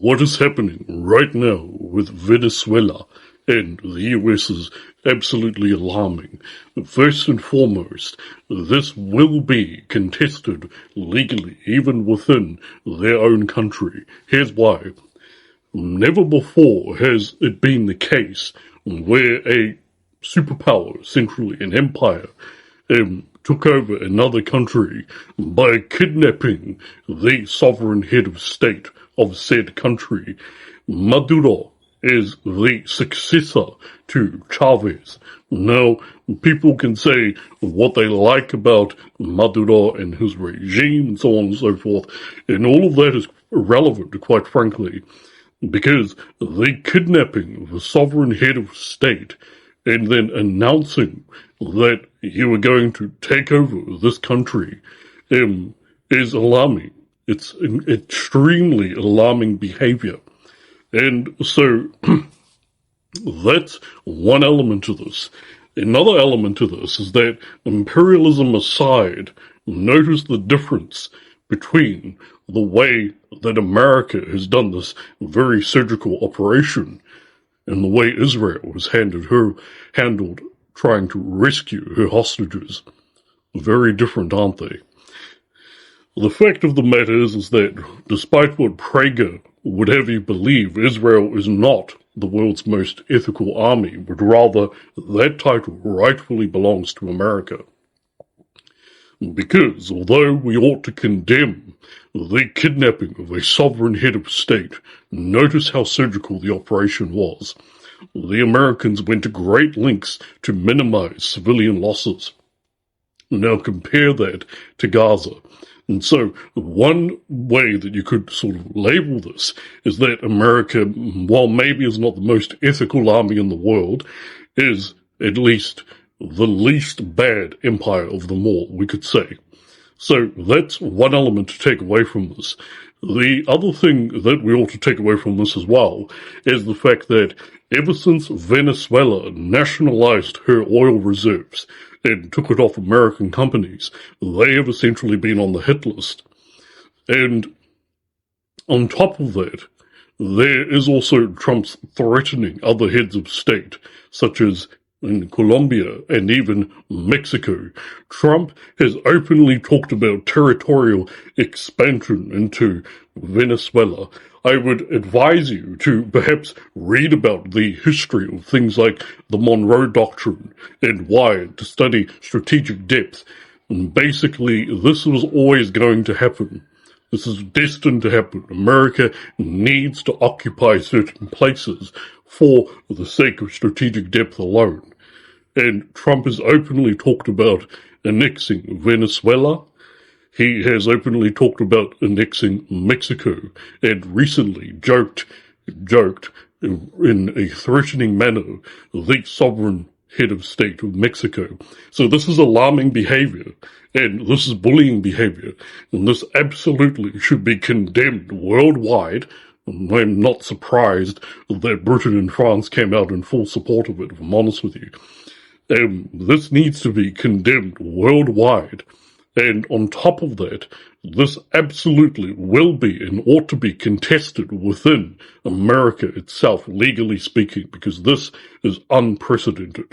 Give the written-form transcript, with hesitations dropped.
what is happening right now with Venezuela and the US is absolutely alarming. First and foremost, this will be contested legally, even within their own country. Here's why. Never before has it been the case where a superpower, essentially an empire, took over another country by kidnapping the sovereign head of state of said country. Maduro is the successor to Chavez. Now, people can say what they like about Maduro and his regime and so on and so forth, and all of that is irrelevant, quite frankly, because the kidnapping of a sovereign head of state and then announcing that you were going to take over this country is alarming. It's an extremely alarming behavior. And so that's one element to this. Another element to this is that, imperialism aside, notice the difference between the way that America has done this very surgical operation and the way Israel has handled trying to rescue her hostages. Very different, aren't they? The fact of the matter is that despite what Prager would have you believe, Israel is not the world's most ethical army, but rather that title rightfully belongs to America. Because although we ought to condemn the kidnapping of a sovereign head of state, notice how surgical the operation was. The Americans went to great lengths to minimize civilian losses. Now compare that to Gaza. And so one way that you could sort of label this is that America, while maybe is not the most ethical army in the world, is at least the least bad empire of them all, we could say. So that's one element to take away from this. The other thing that we ought to take away from this as well is the fact that ever since Venezuela nationalized her oil reserves and took it off American companies, they have essentially been on the hit list. And on top of that, there is also Trump's threatening other heads of state, such as in Colombia and even Mexico. Trump has openly talked about territorial expansion into Venezuela. I would advise you to perhaps read about the history of things like the Monroe Doctrine and why, to study strategic depth. And basically, this was always going to happen. This is destined to happen. America needs to occupy certain places for the sake of strategic depth alone. And Trump has openly talked about annexing Venezuela. He has openly talked about annexing Mexico and recently joked in a threatening manner the sovereign head of state of Mexico. So this is alarming behavior, and this is bullying behavior, and this absolutely should be condemned worldwide. I'm not surprised that Britain and France came out in full support of it, if I'm honest with you. This needs to be condemned worldwide. And on top of that, this absolutely will be and ought to be contested within America itself, legally speaking, because this is unprecedented.